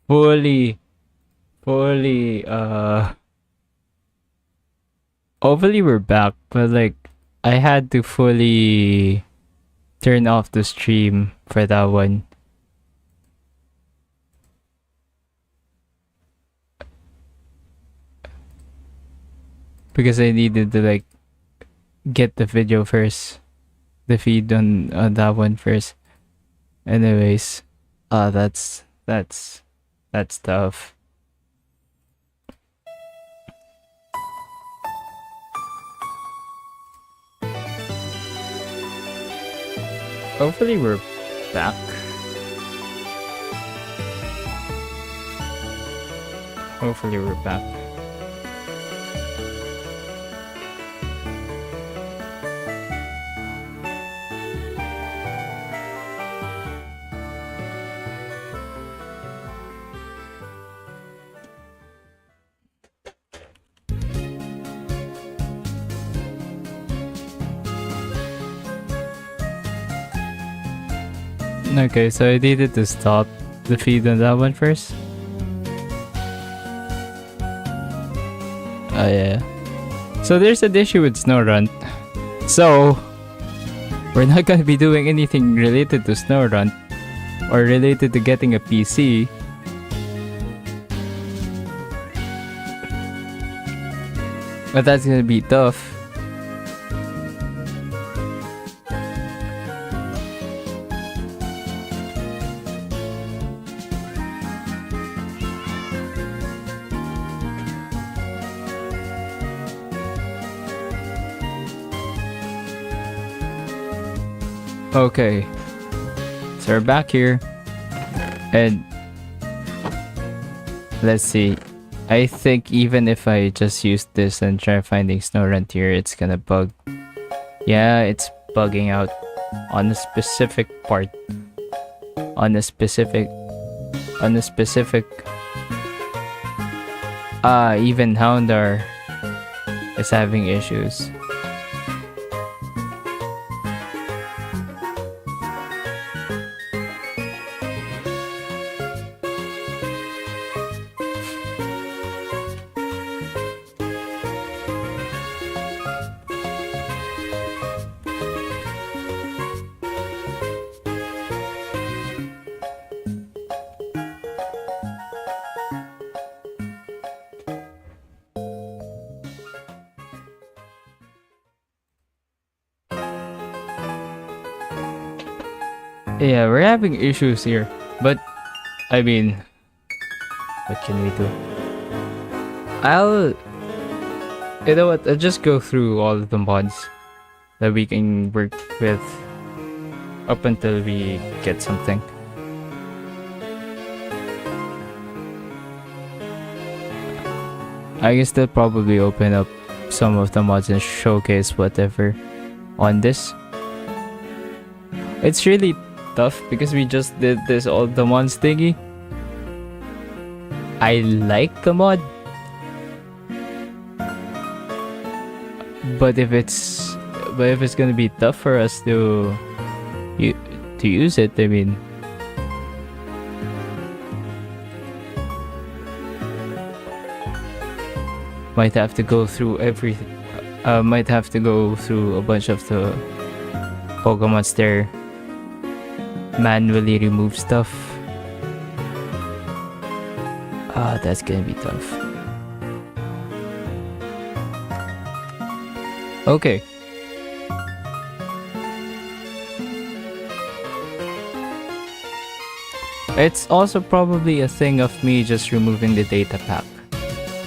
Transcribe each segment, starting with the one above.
fully, fully, hopefully we're back, but like, I had to fully turn off the stream for that one. Because I needed to like get the video first, the feed on that one first. Anyways, that's tough. Hopefully we're back. Hopefully we're back. Okay, so I needed to stop the feed on that one first. Oh yeah. So there's an issue with SnowRun. So we're not gonna be doing anything related to SnowRun or related to getting a PC. But that's gonna be tough. Okay, so we're back here, and let's see. I think even if I just use this and try finding SnowRun here, it's gonna bug. Yeah, it's bugging out on a specific part. On a specific. Even Houndar is having issues. Yeah, we're having issues here, but I mean, what can we do? You know what? I'll just go through all of the mods that we can work with up until we get something. I guess they'll probably open up some of the mods and showcase whatever on this. It's really tough because we just did this all the mods thingy. I like the mod, but if it's gonna be tough for us to use it, I mean, might have to go through everything. Might have to go through a bunch of the Pokemon's there. Manually remove stuff. That's gonna be tough. Okay. It's also probably a thing of me just removing the data pack,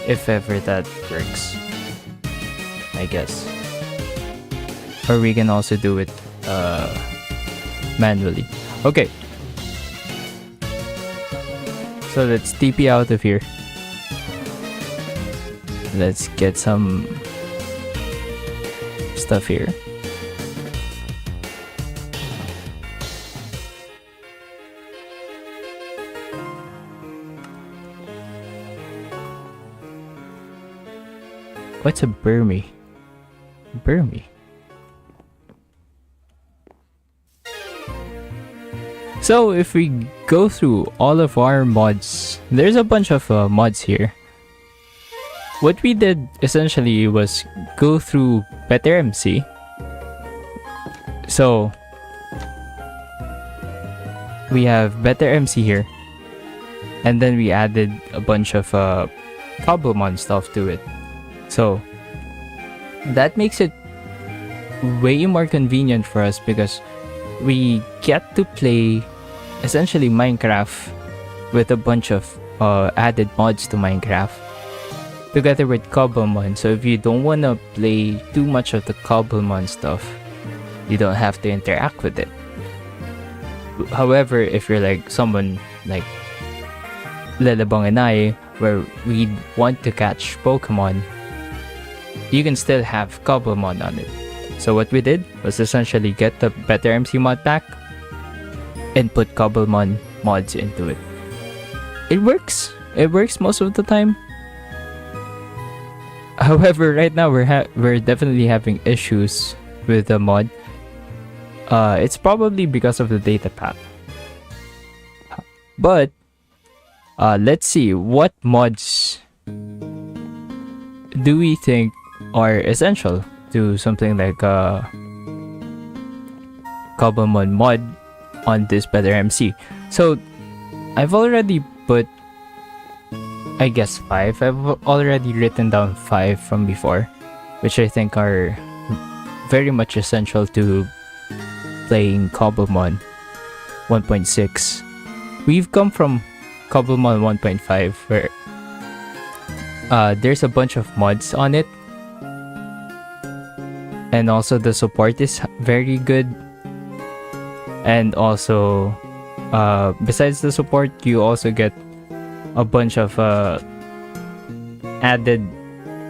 if ever that works, I guess. Or we can also do it manually. Okay. So let's TP out of here. Let's get some stuff here. What's a Burmy? So if we go through all of our mods, there's a bunch of mods here. What we did essentially was go through Better MC. So we have Better MC here, and then we added a bunch of Cobblemon stuff to it. So that makes it way more convenient for us because we get to play essentially Minecraft with a bunch of added mods to Minecraft together with Cobblemon. So if you don't want to play too much of the Cobblemon stuff, you don't have to interact with it. However, if you're like someone like Lelabong and I, where we want to catch Pokemon, you can still have Cobblemon on it. So what we did was essentially get the Better MC mod pack and put Cobblemon mods into it. It works. It works most of the time. However, right now we're definitely having issues with the mod. It's probably because of the data pack. But let's see, what mods do we think are essential to something like Cobblemon mod on this Better MC. So I've already put, I guess, 5. I've already written down 5 from before, which I think are very much essential to playing Cobblemon 1.6. We've come from Cobblemon 1.5 where there's a bunch of mods on it, and also the support is very good. And also besides the support, you also get a bunch of added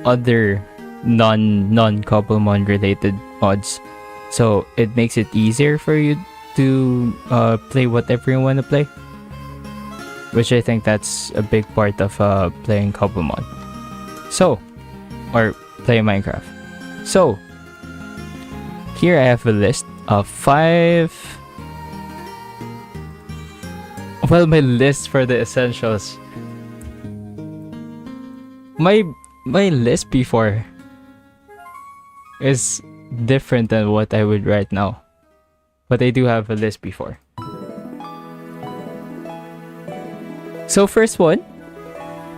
other non-Cobblemon related mods, so it makes it easier for you to play whatever you want to play, which I think that's a big part of playing Cobblemon, or playing Minecraft. So here I have a list of 5. Well, my list for the essentials. My list before is different than what I would write now, but I do have a list before. So first one,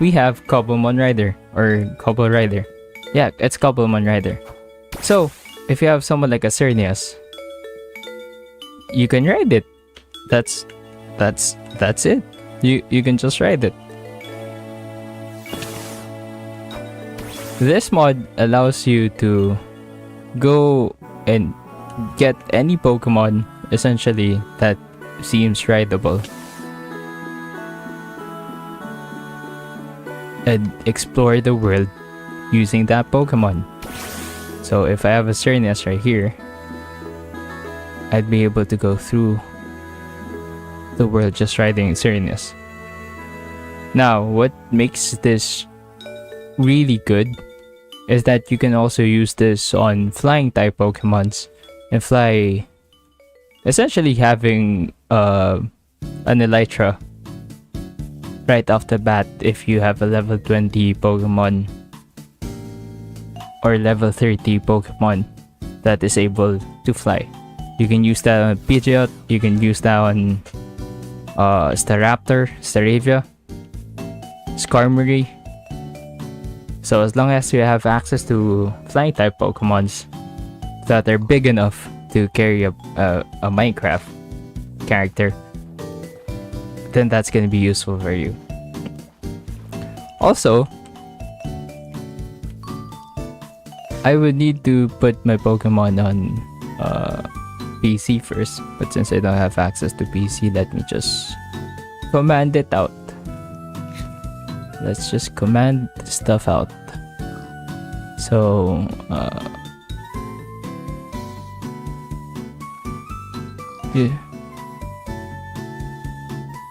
we have Cobblemon Rider, or Cobble Rider. Yeah, it's Cobblemon Rider. So if you have someone like a Cernius, you can ride it. That's it. You can just ride it. This mod allows you to go and get any Pokemon essentially that seems rideable and explore the world using that Pokemon. So if I have a Cernius right here, I'd be able to go through the world just riding Cernius. Now, what makes this really good is that you can also use this on flying type Pokemons and fly, essentially having an Elytra right off the bat if you have a level 20 Pokemon or level 30 Pokemon that is able to fly. You can use that on Pidgeot, you can use that on Staraptor, Staravia, Skarmory. So as long as you have access to flying type Pokemons that are big enough to carry a Minecraft character, then that's going to be useful for you. Also, I would need to put my Pokemon on PC first, but since I don't have access to PC, let me just command it out. Let's just command stuff out. So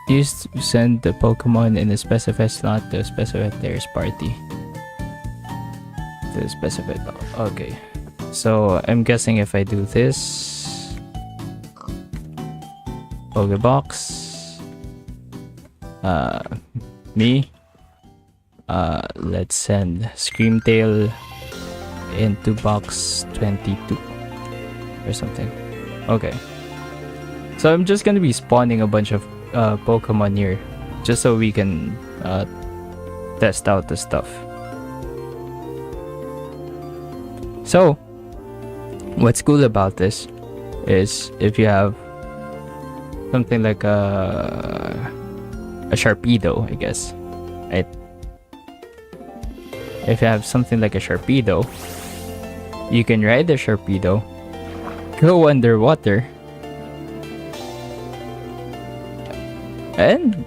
use to send the Pokemon in a specified slot to a specified player's party. To a specified. Okay. So I'm guessing if I do this, Pokebox. Me. Let's send Screamtail into box 22 or something. Okay. So I'm just gonna be spawning a bunch of Pokemon here, just so we can test out the stuff. So, what's cool about this is if you have something like a Sharpedo, I guess, right? If you have something like a Sharpedo, you can ride the Sharpedo, go underwater, and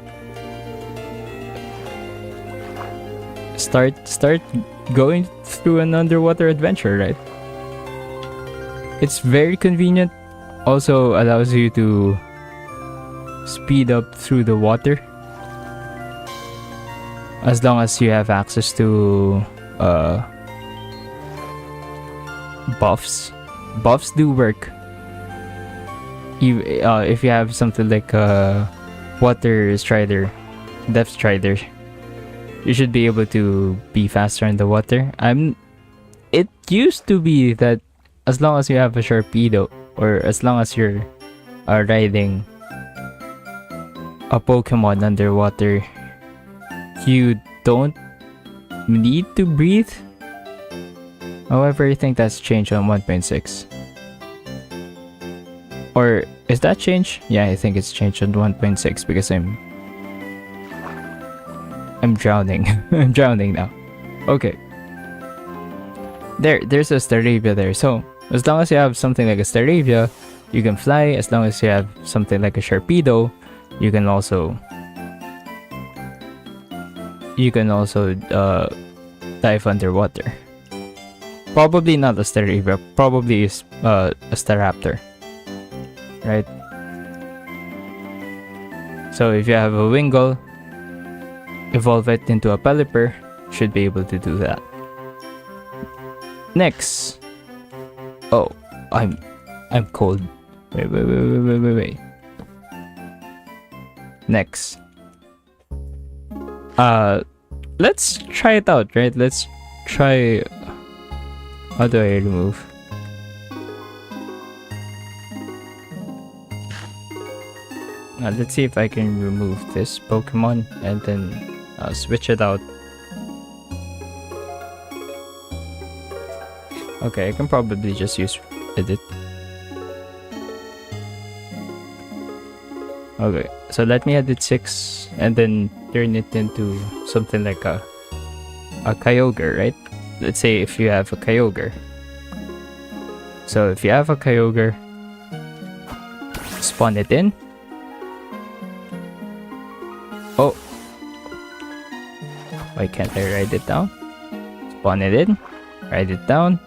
start going through an underwater adventure, right? It's very convenient. Also allows you to speed up through the water as long as you have access to buffs. Buffs do work. If you have something like Water Strider, Depth Strider, you should be able to be faster in the water. It used to be that as long as you have a Sharpedo, or as long as you're riding a Pokemon underwater, you don't need to breathe. However, I think that's changed on 1.6. Or is that changed? Yeah, I think it's changed on 1.6 because I'm drowning. I'm drowning now. Okay. There's a Staravia there. So as long as you have something like a Staravia, you can fly. As long as you have something like a Sharpedo, you can also dive underwater. Probably not a Staravia. Probably is a Staraptor, right? So if you have a Wingull, evolve it into a Pelipper, should be able to do that. Next. Oh, I'm cold. Wait. Next. Let's try it out, right? Let's try. How do I remove? Let's see if I can remove this Pokemon and then switch it out. Okay, I can probably just use edit. Okay, so let me edit 6 and then turn it into something like a Kyogre, right? Let's say if you have a Kyogre. So if you have a Kyogre, spawn it in. Oh, why can't I write it down? Spawn it in, write it down,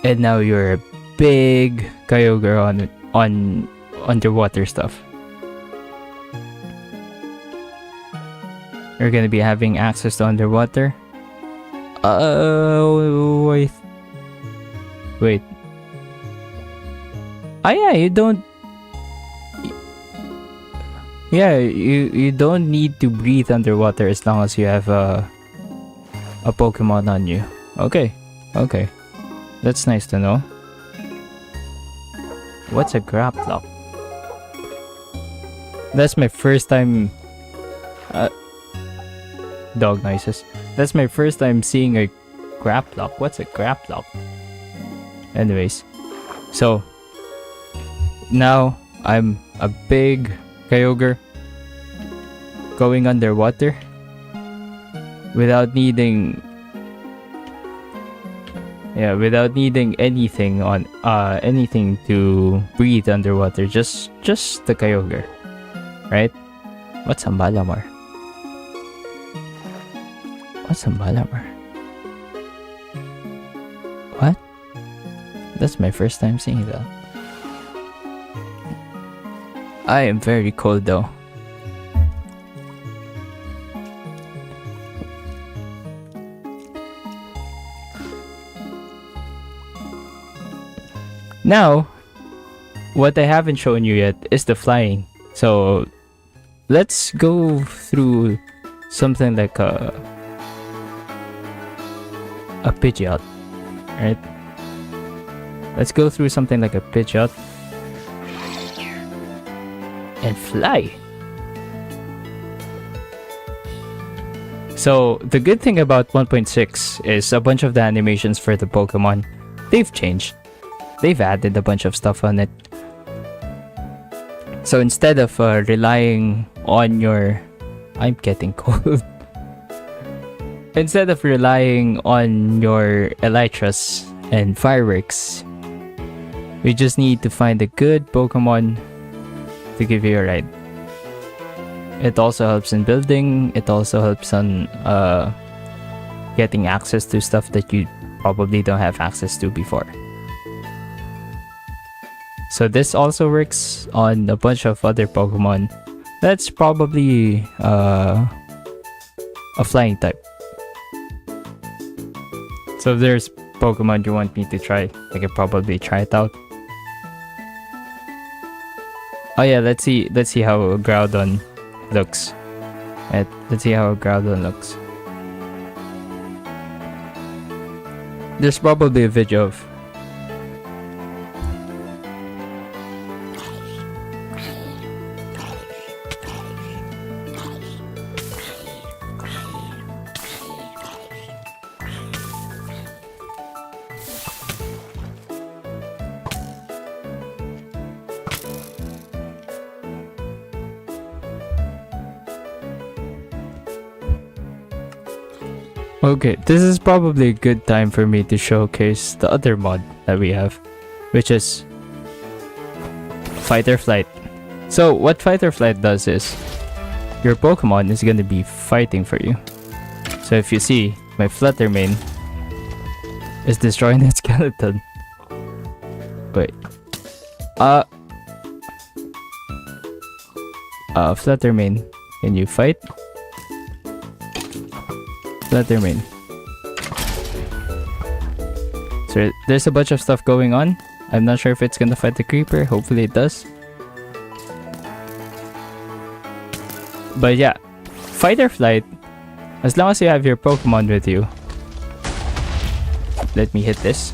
and now you're a big Kyogre on underwater stuff. You're gonna be having access to underwater. Wait. Ah, yeah, you don't. Yeah, you don't need to breathe underwater as long as you have a Pokemon on you. Okay. That's nice to know. What's a Graplock? That's my first time. Dog noises. That's my first time seeing a Graplock. What's a Graplock? Anyways, so now I'm a big Kyogre going underwater without needing anything on anything to breathe underwater. Just the Kyogre, right? What's a Malamar? What? That's my first time seeing that. I am very cold though. Now, what I haven't shown you yet is the flying. So let's go through something like a Pidgeot, right? Let's go through something like a Pidgeot and fly. So the good thing about 1.6 is a bunch of the animations for the Pokemon, they've changed. They've added a bunch of stuff on it. So instead of relying on your... I'm getting cold. Instead of relying on your Elytras and Fireworks, we just need to find a good Pokemon to give you a ride. It also helps in building. It also helps on getting access to stuff that you probably don't have access to before. So this also works on a bunch of other Pokemon. That's probably a flying type. So if there's Pokemon you want me to try, I can probably try it out. Oh yeah, let's see how Groudon looks. Let's see how Groudon looks. There's probably a video of... Okay, this is probably a good time for me to showcase the other mod that we have, which is Fight or Flight. So what Fight or Flight does is your Pokemon is going to be fighting for you. So if you see, my Fluttermane is destroying that skeleton. Wait. Fluttermane, can you fight? Fluttermane. So there's a bunch of stuff going on. I'm not sure if it's gonna fight the creeper. Hopefully it does. But yeah, Fight or Flight, as long as you have your Pokemon with you. Let me hit this.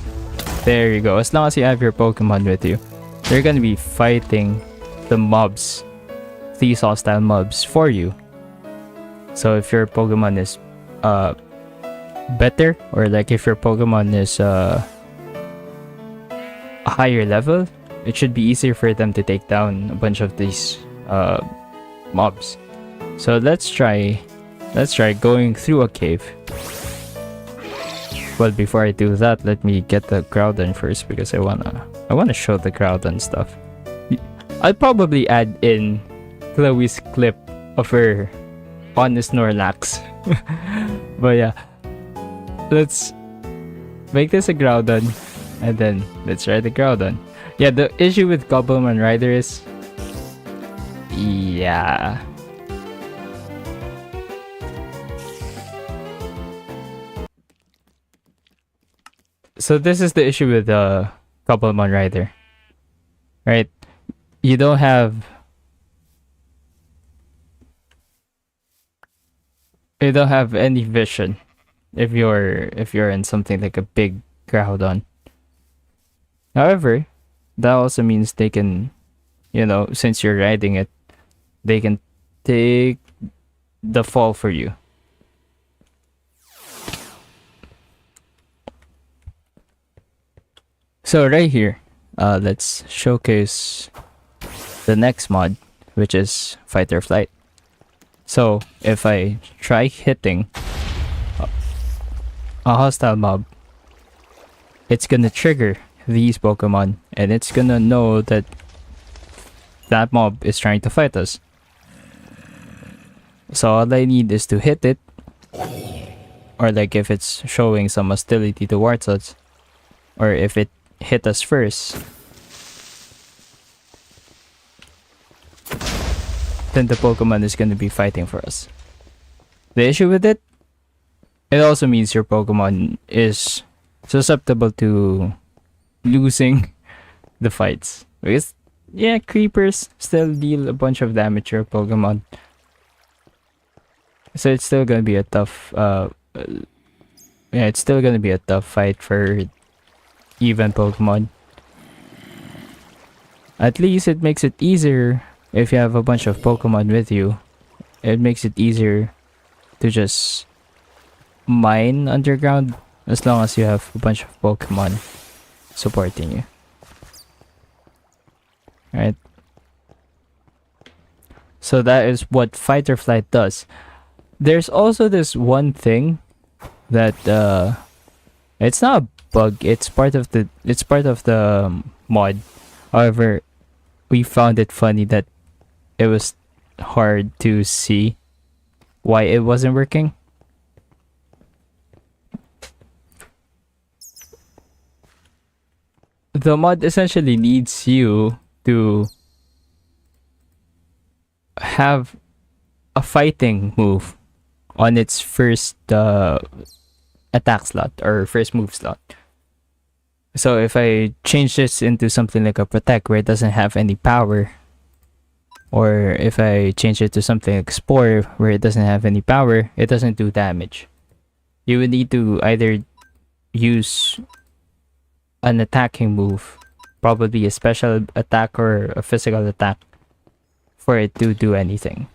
There you go. As long as you have your Pokemon with you, they're gonna be fighting the mobs, these hostile mobs for you. So if your Pokemon is better, or like if your Pokemon is a higher level, it should be easier for them to take down a bunch of these mobs. So let's try going through a cave. But before I do that, let me get the Groudon first, because I wanna show the Groudon stuff. I'll probably add in Chloe's clip of her on the Snorlax. But yeah, let's make this a Groudon, and then let's try the Groudon. Yeah, the issue with Cobblemon Rider is, yeah, so this is the issue with Cobblemon Rider, right? You don't have any vision if you're in something like a big Groudon. However, that also means they can, since you're riding it, they can take the fall for you. So right here, let's showcase the next mod, which is Fight or Flight. So if I try hitting a hostile mob, it's gonna trigger these Pokemon, and it's gonna know that that mob is trying to fight us. So all I need is to hit it, or like if it's showing some hostility towards us, or if it hit us first, then the Pokemon is gonna be fighting for us. The issue with it also means your Pokemon is susceptible to losing the fights, because Yeah, creepers still deal a bunch of damage to your Pokemon. So it's still gonna be a tough yeah, it's still gonna be a tough fight for even Pokemon. At least it makes it easier if you have a bunch of Pokemon with you. It makes it easier to just mine underground as long as you have a bunch of Pokemon supporting you. Right? So that is what Fight or Flight does. There's also this one thing that it's not a bug, it's part of the mod. However, we found it funny that it was hard to see why it wasn't working. The mod essentially needs you to have a fighting move on its first attack slot or first move slot. So if I change this into something like a protect where it doesn't have any power, or if I change it to something like spore where it doesn't have any power, it doesn't do damage. You would need to either use an attacking move, probably a special attack or a physical attack, for it to do anything.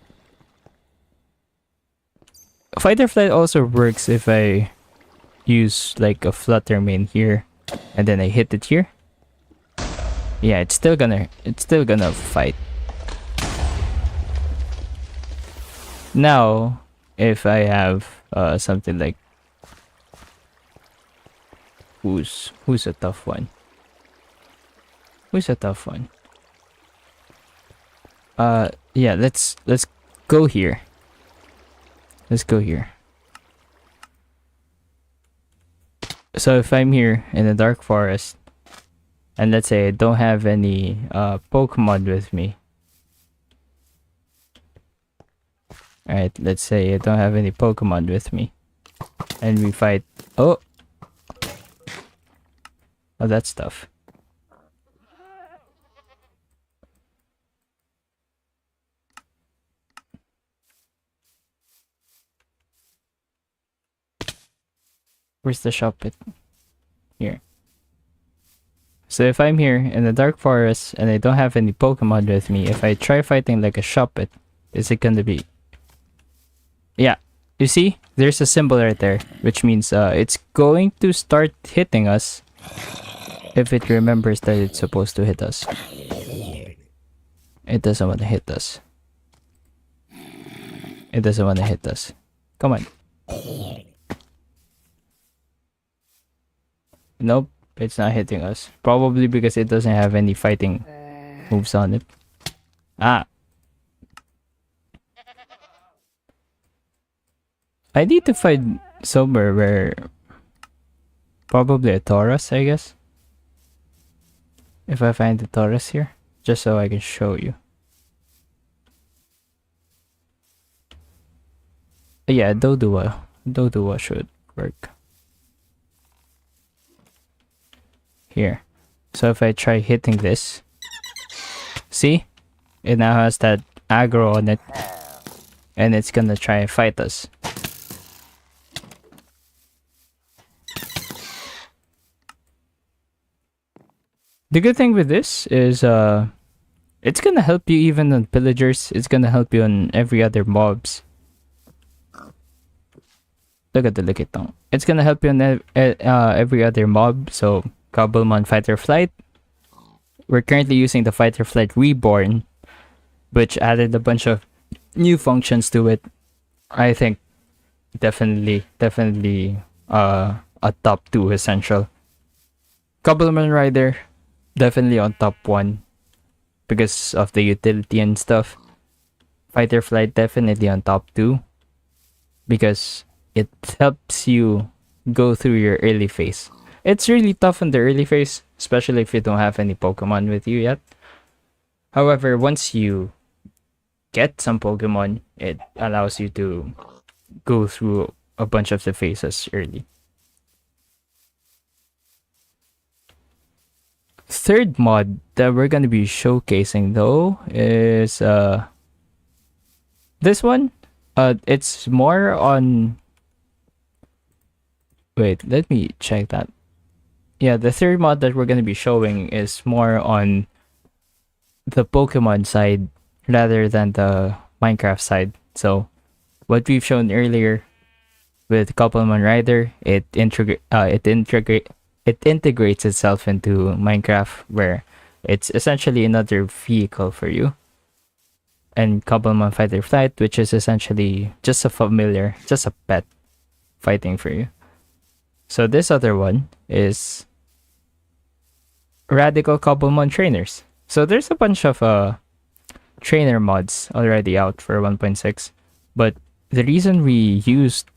Fight or Flight also works if I use like a flutter main here and then I hit it here. Yeah, it's still gonna fight. Now, if I have something like who's a tough one? Who's a tough one? Yeah, let's go here. Let's go here. So if I'm here in the dark forest, and let's say I don't have any Pokemon with me. Alright, let's say I don't have any Pokemon with me. And we fight. Oh, that's tough. Where's the shop pit? Here. So if I'm here in the dark forest and I don't have any Pokemon with me, if I try fighting like a shop pit, is it gonna be... Yeah, you see? There's a symbol right there, which means it's going to start hitting us if it remembers that it's supposed to hit us. It doesn't want to hit us. It doesn't want to hit us. Come on. Nope, it's not hitting us. Probably because it doesn't have any fighting moves on it. Ah. I need to find somewhere where... Probably a Taurus, I guess. If I find the Taurus here. Just so I can show you. Yeah, Dodua should work. Here. So if I try hitting this, see? It now has that aggro on it. And it's gonna try and fight us. The good thing with this is it's gonna help you even on pillagers. It's gonna help you on every other mobs. Look at the Likitong. It's gonna help you on every other mob. So Cobblemon Fight or Flight. We're currently using the Fight or Flight Reborn, which added a bunch of new functions to it. I think definitely a top 2 essential. Cobblemon Rider, definitely on top 1 because of the utility and stuff. Fight or Flight, definitely on top 2 because it helps you go through your early phase. It's really tough in the early phase, especially if you don't have any Pokemon with you yet. However, once you get some Pokemon, it allows you to go through a bunch of the phases early. Third mod that we're gonna be showcasing though is this one. It's more on. Wait, let me check that. Yeah, the third mod that we're gonna be showing is more on the Pokemon side rather than the Minecraft side. So, what we've shown earlier with Cobblemon Rider, it integrates itself into Minecraft, where it's essentially another vehicle for you. And Cobblemon Fighter Flight, which is essentially just a familiar, just a pet fighting for you. So this other one is Radical Cobblemon Trainers. So there's a bunch of trainer mods already out for 1.6, but the reason we used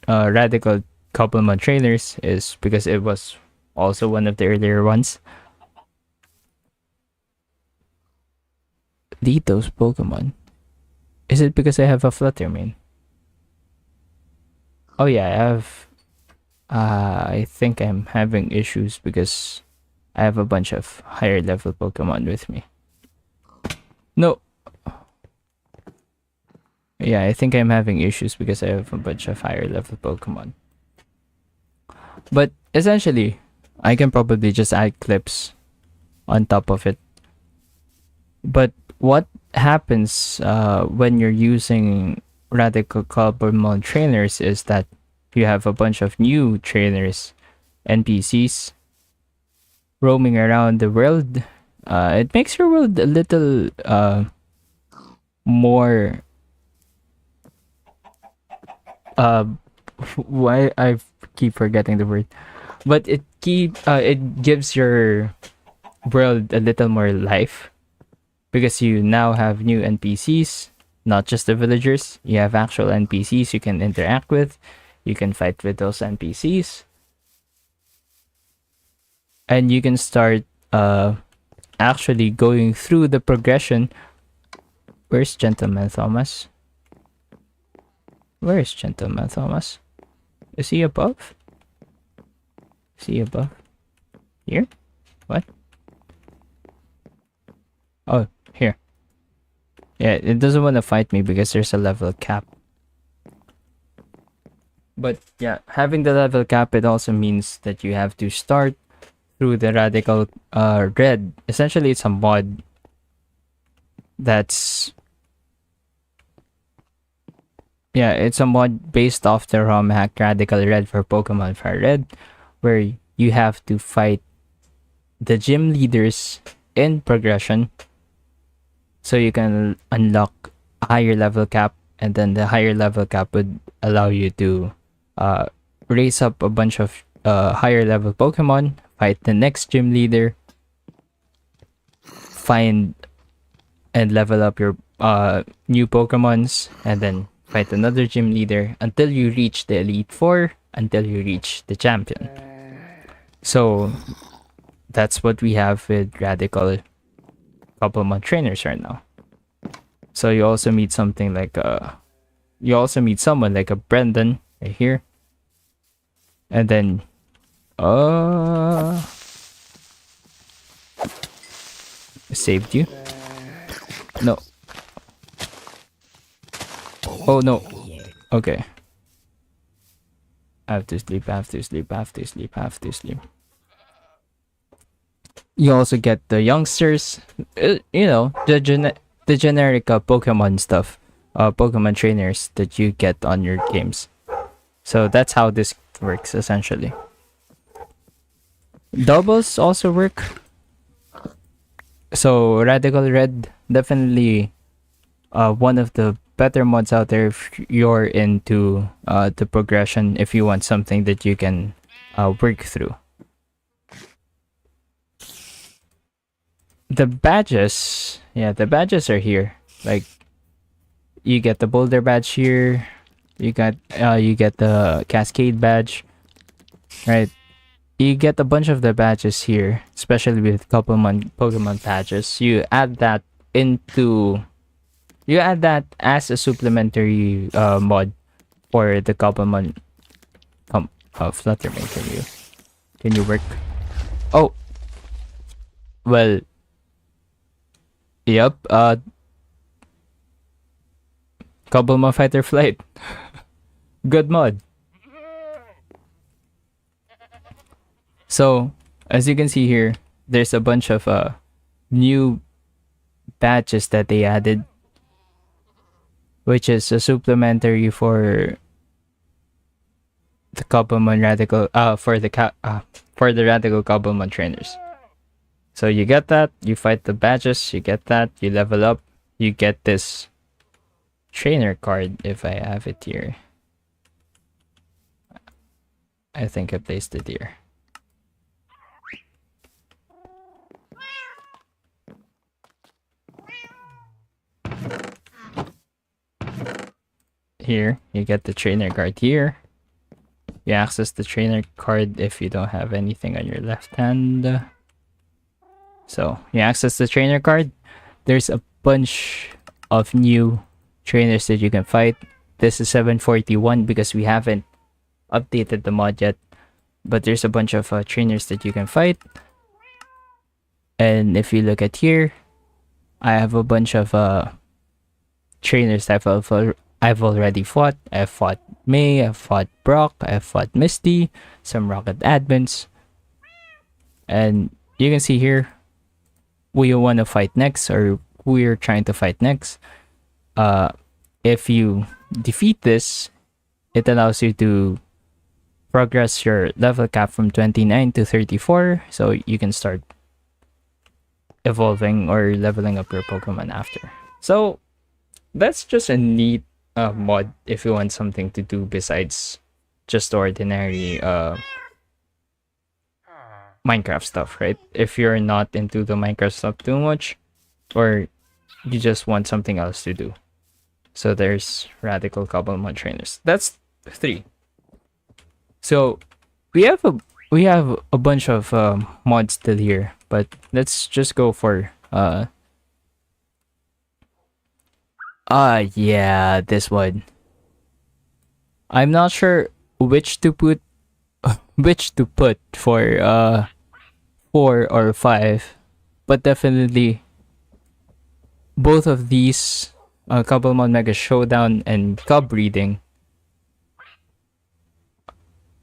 Radical Cobblemon Trainers is because it was also one of the earlier ones. Lead those Pokemon. Is it because I have a Flutter main? Oh yeah, I have. I think I'm having issues because I have a bunch of higher level Pokemon with me. No. Yeah, I think I'm having issues because I have a bunch of higher level Pokemon. But essentially, I can probably just add clips on top of it. But what happens when you're using Radical Cobblemon Trainers is that you have a bunch of new trainers, NPCs, roaming around the world. It makes your world a little more. Why I keep forgetting the word, but it gives your world a little more life because you now have new NPCs, not just the villagers. You have actual NPCs you can interact with. You can fight with those NPCs. And you can start actually going through the progression. Where's Gentleman Thomas? Where is Gentleman Thomas? Is he above? Is he above? Here? What? Oh, here. Yeah, it doesn't want to fight me because there's a level cap. But yeah, having the level cap, it also means that you have to start through the Radical Red. Essentially, it's a mod that's... Yeah, it's a mod based off the ROM hack Radical Red for Pokemon Fire Red, where you have to fight the gym leaders in progression so you can unlock a higher level cap, and then the higher level cap would allow you to raise up a bunch of higher level Pokemon, fight the next gym leader, find and level up your new Pokemons, and then fight another gym leader until you reach the Elite Four, until you reach the champion. So that's what we have with Radical Cobblemon Trainers right now. So you also meet something like someone like a Brendan right here, and then saved you. No. Oh no. Okay. I have to sleep, I have to sleep, I have to sleep, I have to sleep. You also get the youngsters, you know, the generic Pokemon stuff, Pokemon trainers that you get on your games. So that's how this works essentially. Doubles also work. So Radical Red, definitely one of the better mods out there if you're into the progression, if you want something that you can work through. The badges, yeah, the badges are here. Like, you get the Boulder badge here. You get the Cascade badge, right? You get a bunch of the badges here, especially with Pokemon badges. You add that as a supplementary mod for the Cobblemon. Fluttermane, can you work? Oh, Well, yep. Cobblemon Fighter Flight. Good mod. So, as you can see here, there's a bunch of new badges that they added, which is a supplementary for the Cobblemon Radical for the Radical Cobblemon trainers. So you get that, you fight the badges, you get that, you level up, you get this trainer card if I have it here. I think I placed it here. Here, you get the trainer card here. You access the trainer card if you don't have anything on your left hand. So, you access the trainer card. There's a bunch of new trainers that you can fight. This is 741 because we haven't updated the mod yet. But there's a bunch of trainers that you can fight. And if you look at here, I have a bunch of trainers that I've already fought. I've fought May, I've fought Brock, I've fought Misty, some Rocket admins. And you can see here, who you want to fight next or who you're trying to fight next. If you defeat this, it allows you to progress your level cap from 29 to 34, so you can start evolving or leveling up your Pokemon after. So that's just a neat mod if you want something to do besides just ordinary Minecraft stuff, right? If you're not into the Minecraft stuff too much, or you just want something else to do. So there's Radical Cobblemon trainers. That's 3. So we have a bunch of mods still here, but let's just go for yeah, this one. I'm not sure which to put for 4 or 5, but definitely both of these Cobblemon Mega Showdown and Cub Breeding.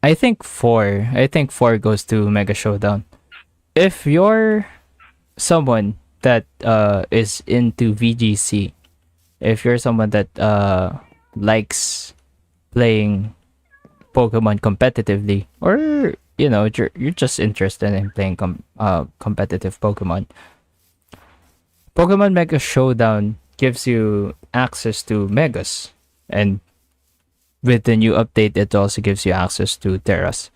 I think 4 goes to Mega Showdown. If you're someone that is into VGC, if you're someone that likes playing Pokemon competitively, or you're just interested in playing competitive Pokemon Mega Showdown gives you access to Megas, and with the new update it also gives you access to Terras.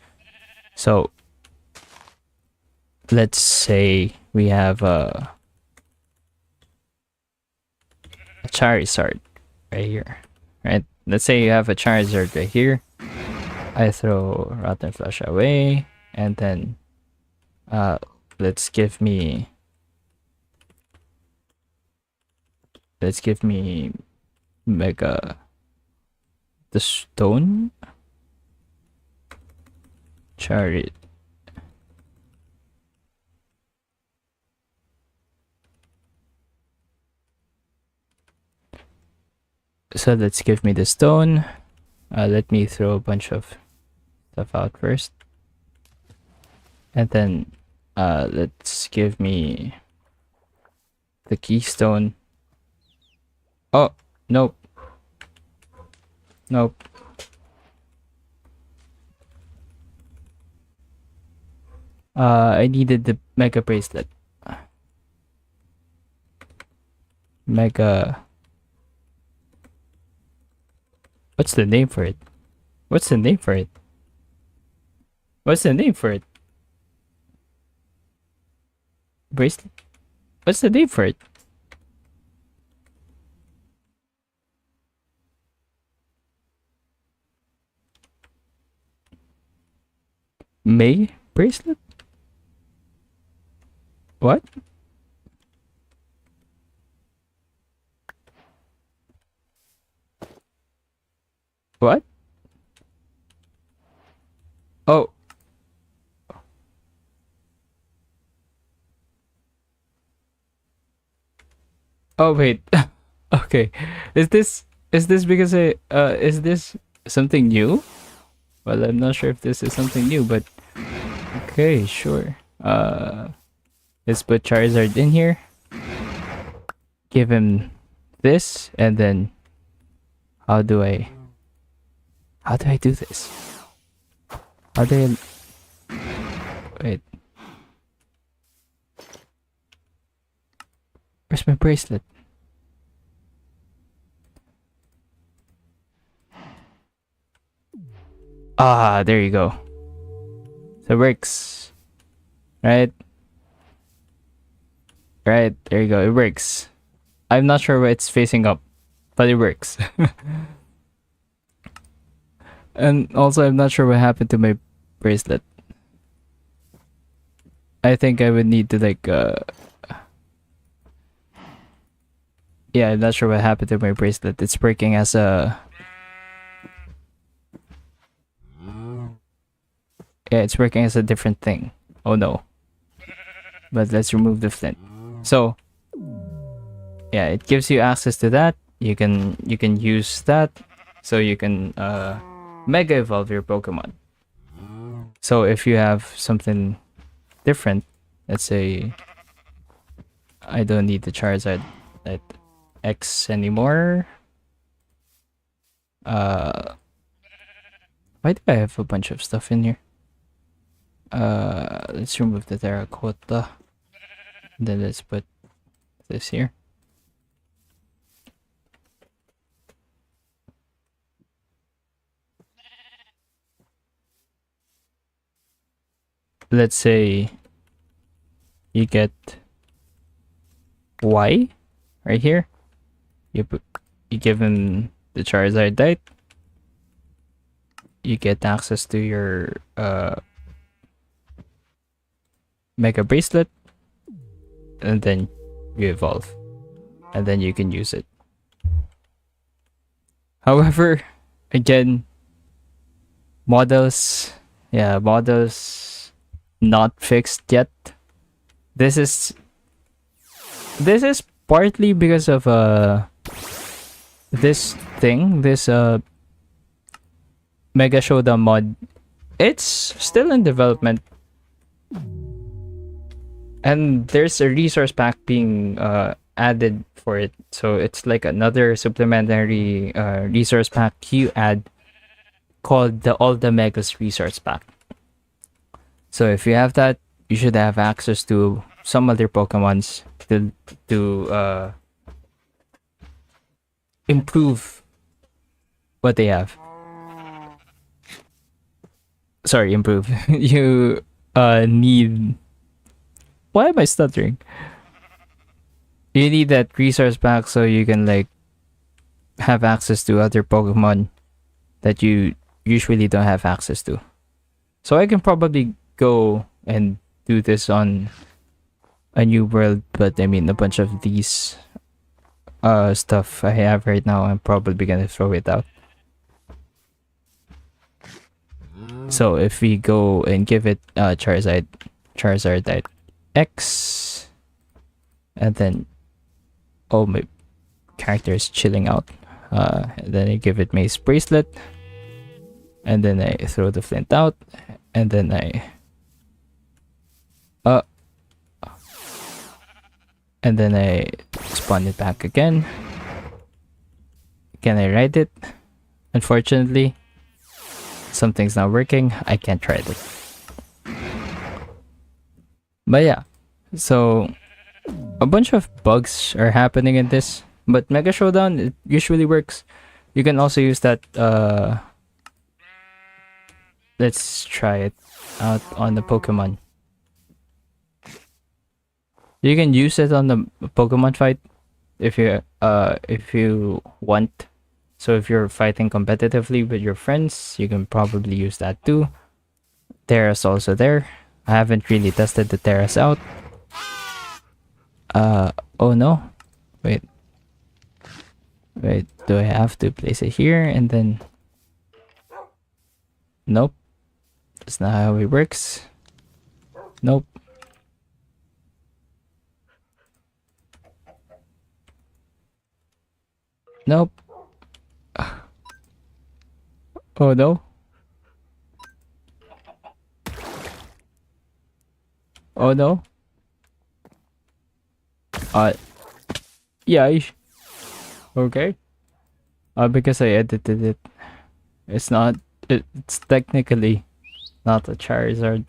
So let's say we have a Charizard right here, right? Let's say you have a Charizard right here. I throw Rotten Flush away, and then let's give me Mega the Stone Charizard. So let's give me the stone. Let me throw a bunch of stuff out first. And then let's give me the Keystone. Oh, nope. Nope. I needed the Mega Bracelet. Mega... What's the name for it? What's the name for it? What's the name for it? Bracelet? What's the name for it? May bracelet? What? What? Oh. Oh wait. Okay. Is this because is this something new? Well, I'm not sure if this is something new, but okay, sure. Let's put Charizard in here. Give him this, and then how do I do this? How do I wait? Where's my bracelet? Ah, there you go. So it works. Right? Right, there you go. It works. I'm not sure why it's facing up, but it works. And also, I'm not sure what happened to my bracelet. I think I would need to like yeah, I'm not sure what happened to my bracelet. It's working as a yeah, it's working as a different thing. Oh no. But let's remove the flint. So yeah, it gives you access to that. You can use that so you can mega evolve your Pokemon. So if you have something different, let's say I don't need the Charizard at X anymore. Why do I have a bunch of stuff in here? Let's remove the terracotta. Then let's put this here. Let's say you get Y right here. You give him the Charizard type. You get access to your Mega Bracelet, and then you evolve, and then you can use it. However, again, models not fixed yet. This is partly because of this Mega Showdown mod. It's still in development, and there's a resource pack being added for it, so it's like another supplementary resource pack you add called the All the Megas resource pack. So if you have that, you should have access to some other Pokemons to improve what they have. Sorry, improve. You need. Why am I stuttering? You need that resource pack so you can like have access to other Pokemon that you usually don't have access to. So I can probably go and do this on a new world, but I mean a bunch of these stuff I have right now, I'm probably gonna throw it out. So if we go and give it Charizard at X, and then my character is chilling out. And then I give it Mace Bracelet, and then I throw the flint out, and then and then I spawn it back again. Can I ride it? Unfortunately, something's not working. I can't ride it. But yeah, so a bunch of bugs are happening in this, but Mega Showdown, it usually works. You can also use that let's try it out on the Pokemon. You can use it on the Pokemon fight if you want. So if you're fighting competitively with your friends, you can probably use that too. Terra's also there. I haven't really tested the Terra's out. Oh no. Wait, do I have to place it here and then nope, that's not how it works. Nope. Nope. Oh no. Oh no. Uh, yeah. Okay. Because I edited it. It's not. It's technically not a Charizard.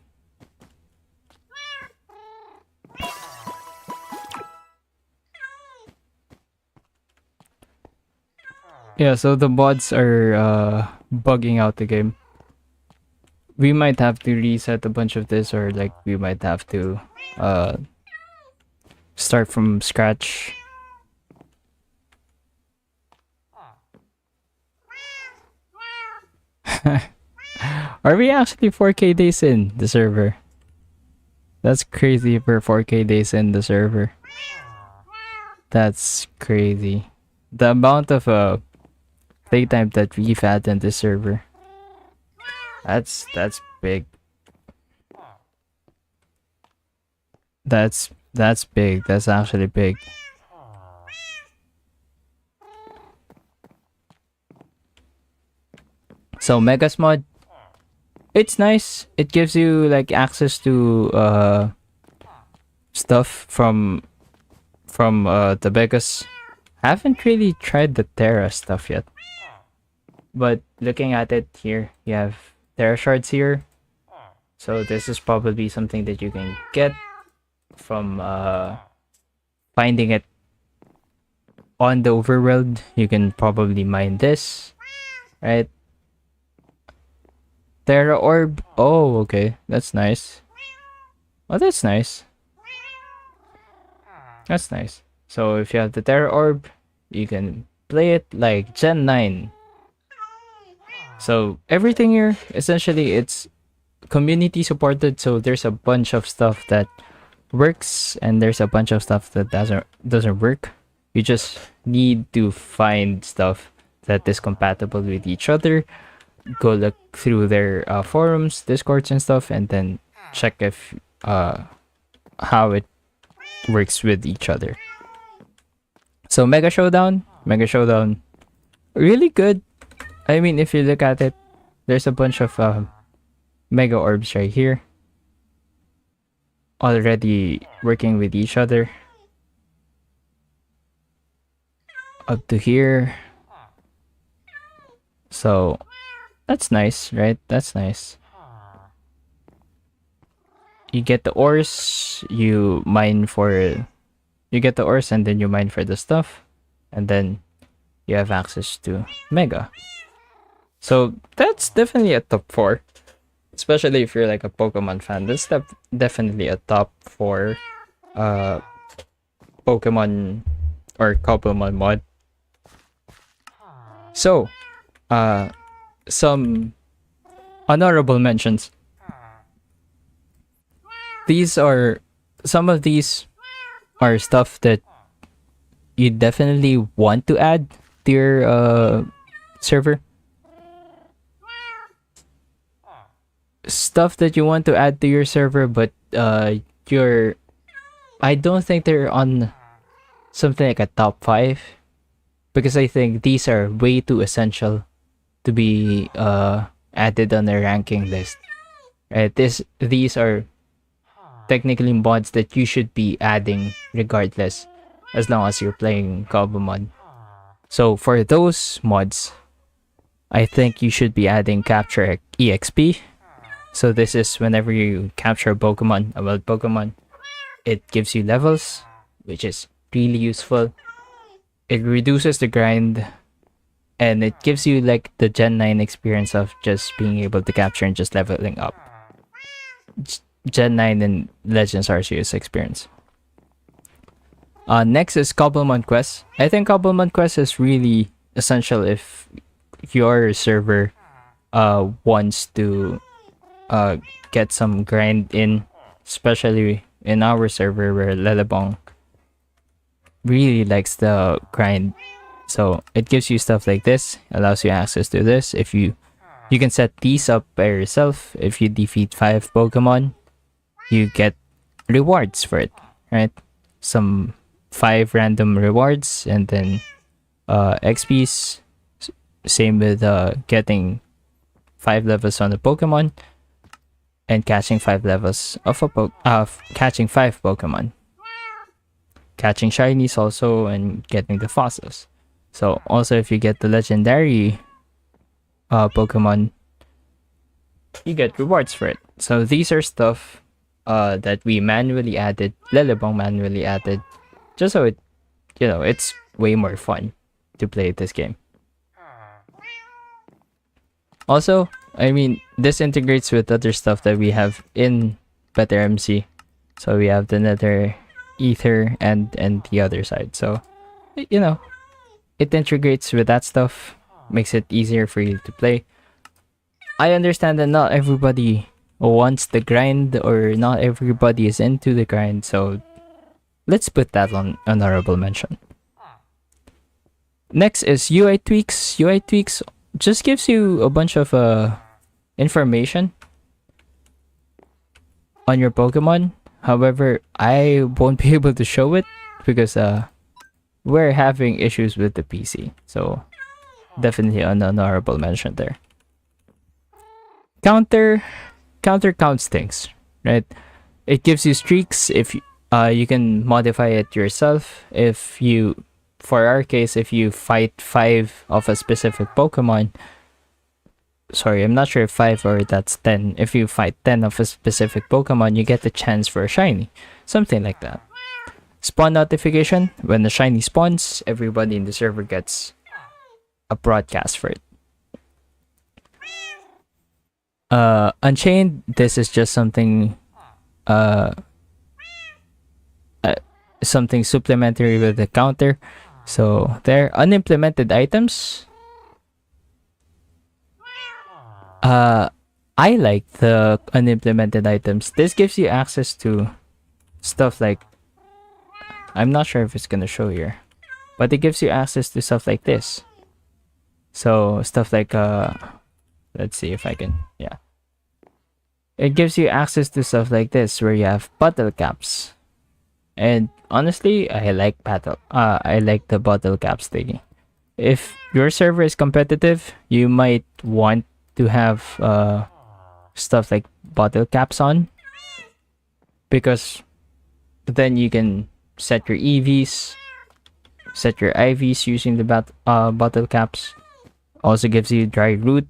Yeah, so the mods are bugging out the game. We might have to reset a bunch of this, or like we might have to uh start from scratch. Are we actually 4K days in the server? That's crazy for 4K days in the server. That's crazy. The amount of playtime that we've had in this server. That's big. That's big. That's actually big. So Megas mod, it's nice. It gives you like access to stuff from the Vegas. Haven't really tried the Terra stuff yet. But looking at it here, you have Terra shards here. So this is probably something that you can get from finding it on the overworld. You can probably mine this, right? Terra orb. Oh, okay. That's nice. Oh, that's nice. That's nice. So if you have the Terra orb, you can play it like Gen 9. So everything here, essentially, it's community supported. So there's a bunch of stuff that works, and there's a bunch of stuff that doesn't work. You just need to find stuff that is compatible with each other. Go look through their forums, discords, and stuff, and then check if how it works with each other. So Mega Showdown, really good. I mean, if you look at it, there's a bunch of Mega Orbs right here, already working with each other. Up to here. So that's nice, right? That's nice. You get the ores, you get the ores, and then you mine for the stuff, and then you have access to Mega. So that's definitely a top 4, especially if you're like a Pokemon fan. That's definitely a top 4 Pokemon or Cobblemon mod. So some honorable mentions. Some of these are stuff that you definitely want to add to your server. Stuff that you want to add to your server, but I don't think they're on something like a top 5, because I think these are way too essential to be added on the ranking list. Right? These are technically mods that you should be adding regardless, as long as you're playing Cobblemon. So for those mods, I think you should be adding Capture EXP. So this is whenever you capture a wild Pokemon, it gives you levels, which is really useful. It reduces the grind, and it gives you like the Gen 9 experience of just being able to capture and just leveling up. Gen 9 and Legends Arceus experience. Next is Cobblemon Quest. I think Cobblemon Quest is really essential if your server wants to get some grind in, especially in our server where Lelebong really likes the grind. So it gives you stuff like this, allows you access to this. If you can set these up by yourself. If you defeat 5 Pokemon, you get rewards for it, right? Some 5 random rewards, and then XPs. Same with getting 5 levels on the Pokemon and catching 5 levels of catching 5 Pokemon. Catching shinies also and getting the fossils. So also if you get the legendary Pokemon, you get rewards for it. So these are stuff that we manually added, Lelebong manually added, just so it, it's way more fun to play this game. Also, I mean, this integrates with other stuff that we have in Better MC. So we have the Nether, Ether, and the other side. So, it integrates with that stuff, makes it easier for you to play. I understand that not everybody wants the grind, or not everybody is into the grind, so let's put that on honorable mention. Next is UI tweaks. UI tweaks just gives you a bunch of information on your Pokemon. However, I won't be able to show it because we're having issues with the PC. So definitely an honorable mention there. Counter counts things, right? It gives you streaks. If you can modify it yourself. For our case, if you fight 5 of a specific Pokemon, sorry, I'm not sure if 5 or that's 10. If you fight 10 of a specific Pokemon, you get the chance for a shiny, something like that. Spawn notification: when the shiny spawns, everybody in the server gets a broadcast for it. Unchained, this is just something something supplementary with the counter. So they're unimplemented items. I like the unimplemented items. This gives you access to stuff like, I'm not sure if it's gonna show here, but it gives you access to stuff like this. So stuff like let's see if I can, yeah. It gives you access to stuff like this where you have bottle caps. And honestly, I like the bottle caps thingy. If your server is competitive, you might want to have stuff like bottle caps on, because then you can set your EVs, set your IVs using the bottle caps. Also gives you dry root,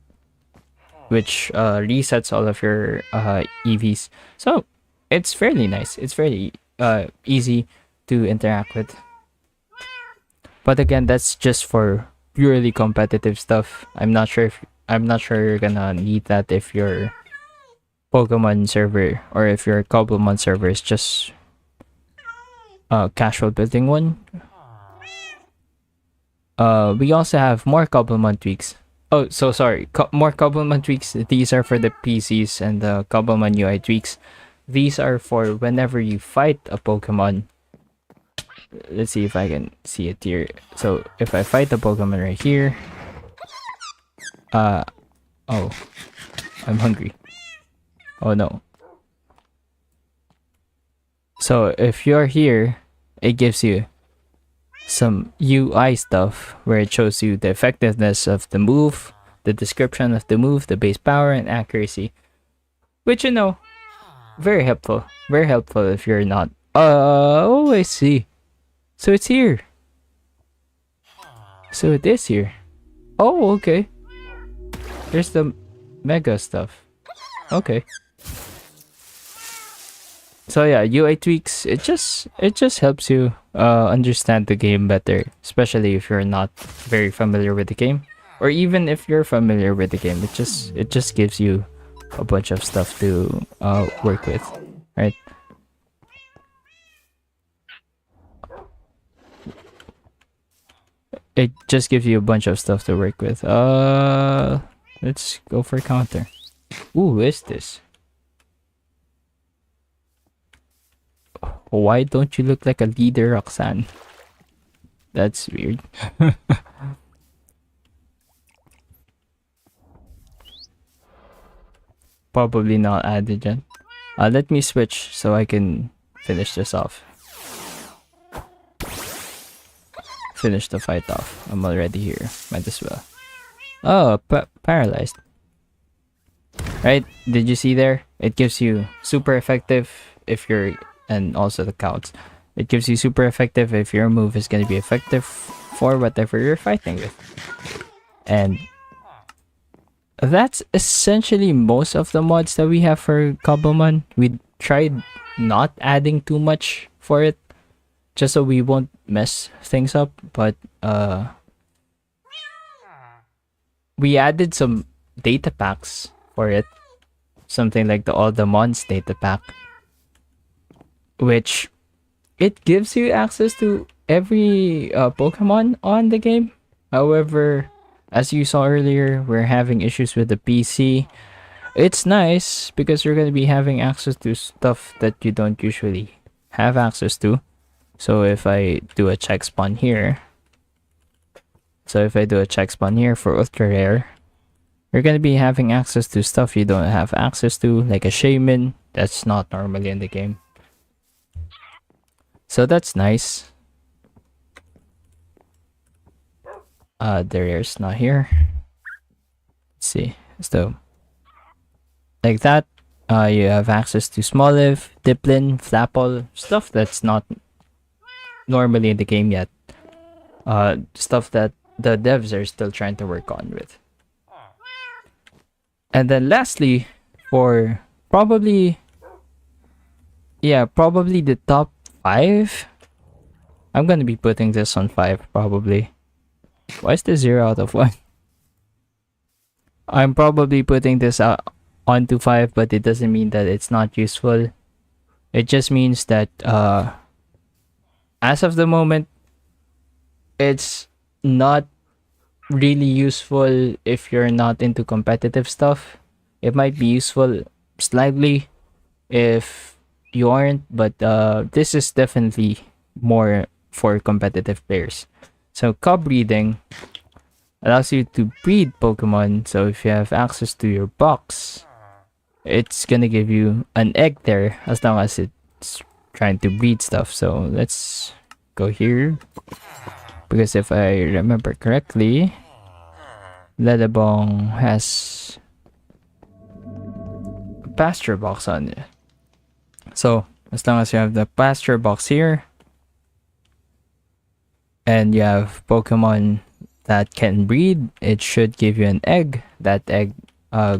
which resets all of your EVs. So it's fairly nice. It's fairly easy to interact with. But again, that's just for purely competitive stuff. I'm not sure you're gonna need that if your Pokemon server or if your Cobblemon server is just a casual building one. We also have more Cobblemon tweaks. Oh, so sorry. More Cobblemon tweaks. These are for the PCs, and the Cobblemon UI tweaks. These are for whenever you fight a Pokemon. Let's see if I can see it here. So if I fight the Pokemon right here. Oh, I'm hungry. Oh no. So if you're here, it gives you some UI stuff where it shows you the effectiveness of the move, the description of the move, the base power, and accuracy. Which, very helpful. Very helpful if you're not. Oh, I see. So it's here. So it is here. Oh, okay. There's the mega stuff. Okay. So yeah, UI tweaks, it just helps you understand the game better, especially if you're not very familiar with the game, or even if you're familiar with the game. It just gives you a bunch of stuff to work with, right? It just gives you a bunch of stuff to work with. Let's go for counter. Ooh, who is this? Why don't you look like a leader, Roxanne? That's weird. Probably not added yet. Let me switch so I can finish this off. finish the fight off. I'm already here. Might as well. Oh, paralyzed. Right? Did you see there? It gives you super effective if you're, and also the counts. It gives you super effective if your move is gonna be effective for whatever you're fighting with. And that's essentially most of the mods that we have for Cobblemon. We tried not adding too much for it, just so we won't mess things up, but we added some data packs for it, something like the All the Mons data pack, which it gives you access to every Pokemon on the game. However, as you saw earlier, we're having issues with the PC. It's nice because you're going to be having access to stuff that you don't usually have access to. So if I do a check spawn here, for ultra rare, you're going to be having access to stuff you don't have access to, like a shaman that's not normally in the game. So that's nice. The rare's not here. Let's see. So like that, you have access to Smoliv, Diplin, Flapple, stuff that's not normally in the game yet. Stuff that the devs are still trying to work on with. And then lastly, for probably the top 5. I'm gonna be putting this on 5 probably. Why is this 0 out of 1? I'm probably putting this onto 5, but it doesn't mean that it's not useful. It just means that as of the moment, it's not really useful if you're not into competitive stuff. It might be useful slightly if you aren't, but this is definitely more for competitive players. So cob breeding allows you to breed Pokemon. So if you have access to your box, it's gonna give you an egg there as long as it's trying to breed stuff. So let's go here, because if I remember correctly, Lelebong has a pasture box on it. So as long as you have the pasture box here, and you have Pokemon that can breed, it should give you an egg. That egg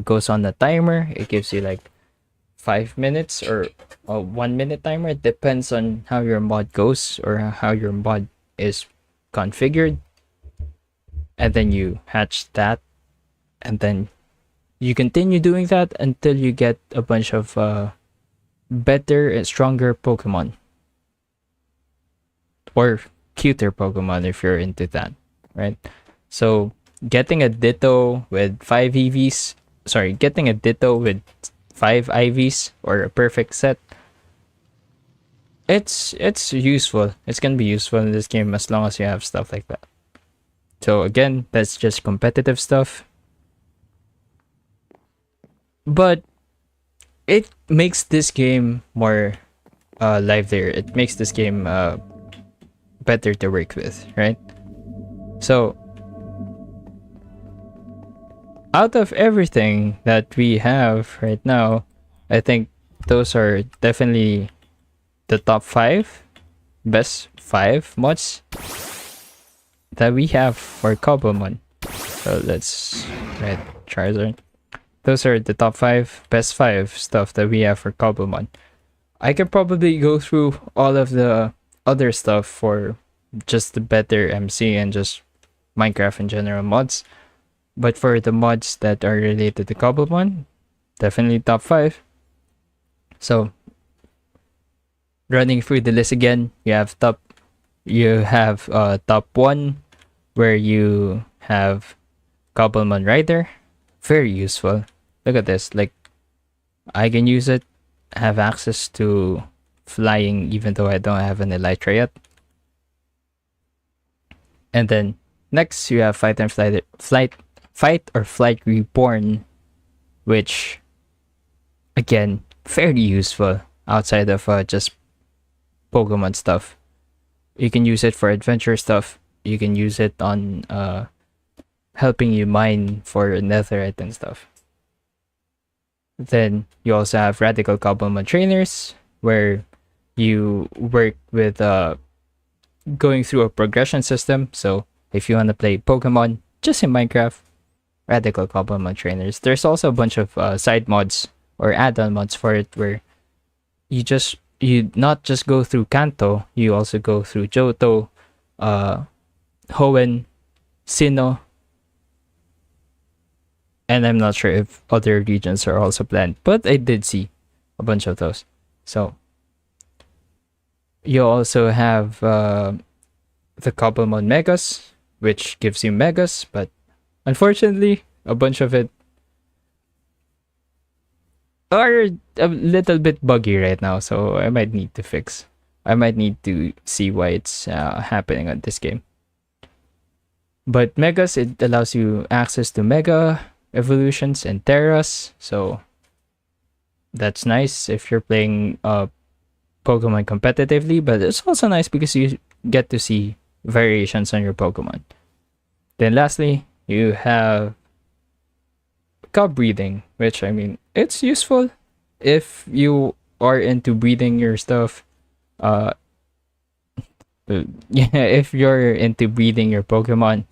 goes on the timer. It gives you like 5 minutes or a 1 minute timer. It depends on how your mod goes or how your mod is configured. And then you hatch that, and then you continue doing that until you get a bunch of better and stronger Pokemon, or cuter Pokemon if you're into that, right? So getting a Ditto with 5 EVs, getting a Ditto with 5 IVs or a perfect set, it's useful. It's gonna be useful in this game as long as you have stuff like that. So again, that's just competitive stuff, but it makes this game more livelier. It makes this game better to work with, right? So out of everything that we have right now, I think those are definitely the top 5 best 5 mods that we have for Cobblemon. So let's write Charizard. Those are the top 5 best 5 stuff that we have for Cobblemon. I could probably go through all of the other stuff for just the better MC and just Minecraft in general mods, but for the mods that are related to Cobblemon, definitely top 5. So running through the list again, you have top 1, where you have Cobblemon Rider. Very useful. Look at this, like I can use it, have access to flying even though I don't have an Elytra yet. And then next you have Fight or Flight Reborn, which again very useful outside of just Pokemon stuff. You can use it for adventure stuff. you can use it on helping you mine for netherite and stuff. Then you also have radical Cobblemon trainers, where you work with going through a progression system. So if you want to play Pokemon just in Minecraft, radical Cobblemon trainers. There's also a bunch of side mods or add-on mods for it, where you not just go through Kanto, you also go through Johto, Hoenn, Sinnoh, and I'm not sure if other regions are also planned, but I did see a bunch of those. So you also have the Cobblemon Megas, which gives you Megas, but unfortunately, a bunch of it are a little bit buggy right now, so I might need to fix. I might need to see why it's happening on this game. But Megas, it allows you access to Mega Evolutions and Terras, so that's nice if you're playing Pokemon competitively, but it's also nice because you get to see variations on your Pokemon. Then lastly, you have Cobb breeding, which, I mean, it's useful if you are into breeding your stuff. Yeah, if you're into breeding your Pokemon,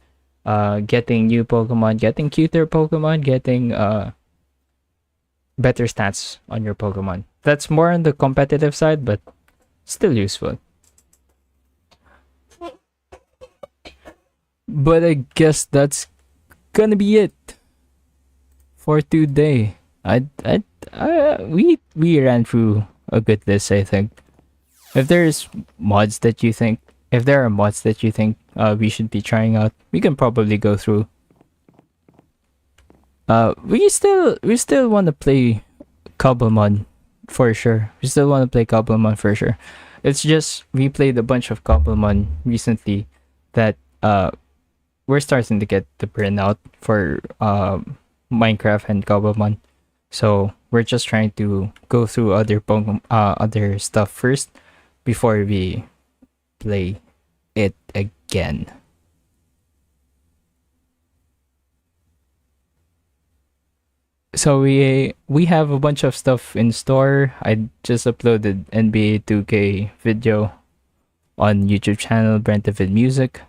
getting new Pokemon, getting cuter Pokemon, getting better stats on your Pokemon. That's more on the competitive side, but still useful. But I guess that's gonna be it for today. We ran through a good list, I think. If there are mods that you think we should be trying out, we can probably go through. We still want to play Cobblemon for sure. We still want to play Cobblemon for sure. It's just we played a bunch of Cobblemon recently that we're starting to get the burnout for Minecraft and Cobblemon. So we're just trying to go through other other stuff first before we play it again. So we have a bunch of stuff in store. I just uploaded NBA 2K video on YouTube channel Brent David Music.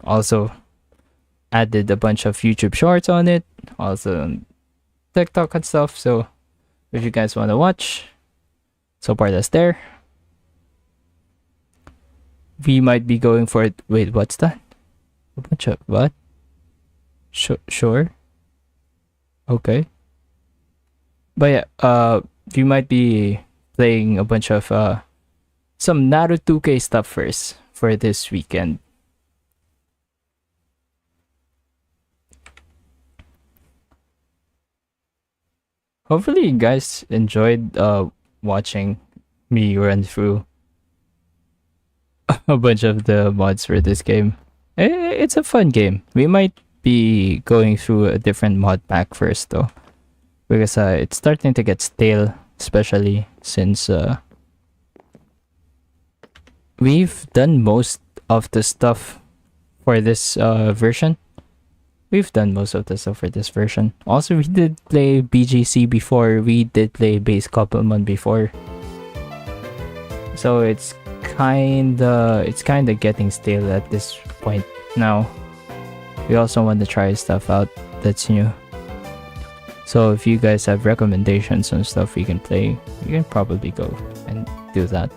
Also added a bunch of YouTube shorts on it, also on TikTok and stuff. So if you guys want to watch, support us there. We might be going for it. Wait, what's that? A bunch of what? Sure. Okay. But yeah, we might be playing a bunch of some Naruto 2K stuff first for this weekend. Hopefully you guys enjoyed watching me run through a bunch of the mods for this game. It's a fun game. We might be going through a different mod pack first though, because it's starting to get stale, especially since we've done most of the stuff for this version. We've done most of the stuff for this version. Also, we did play BGC before. We did play base Cobblemon before. So it's kinda getting stale at this point now. We also want to try stuff out that's new. So if you guys have recommendations on stuff we can play, you can probably go and do that.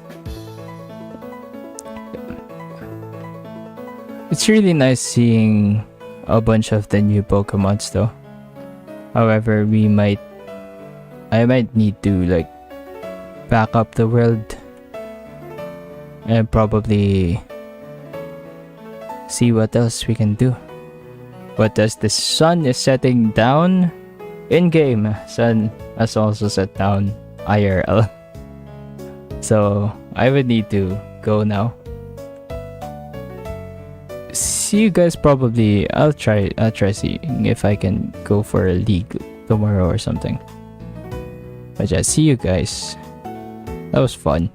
It's really nice seeing a bunch of the new Pokemons though. However, I might need to like back up the world and probably see what else we can do. But as the sun is setting down in game, sun has also set down IRL. So I would need to go now. See you guys probably. I'll try seeing if I can go for a league tomorrow or something. But yeah, see you guys. That was fun.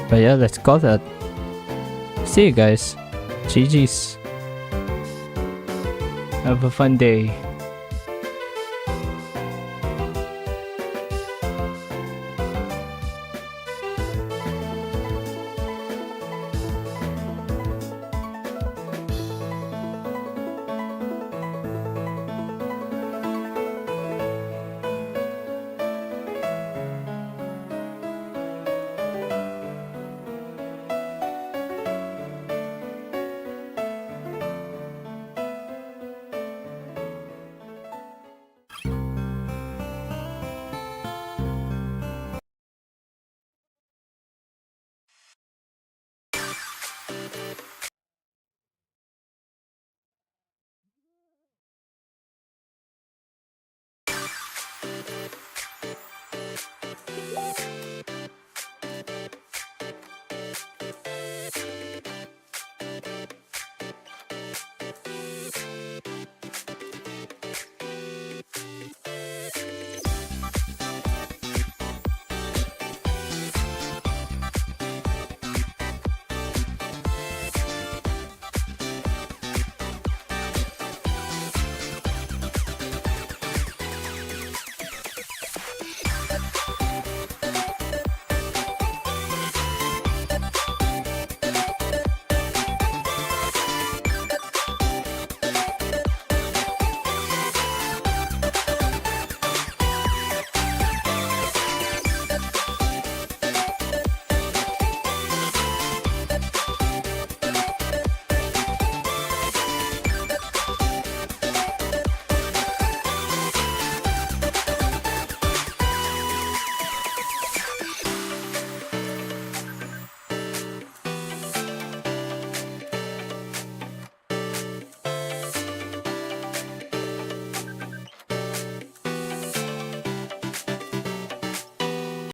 But yeah, let's call that. See you guys. GG's. Have a fun day.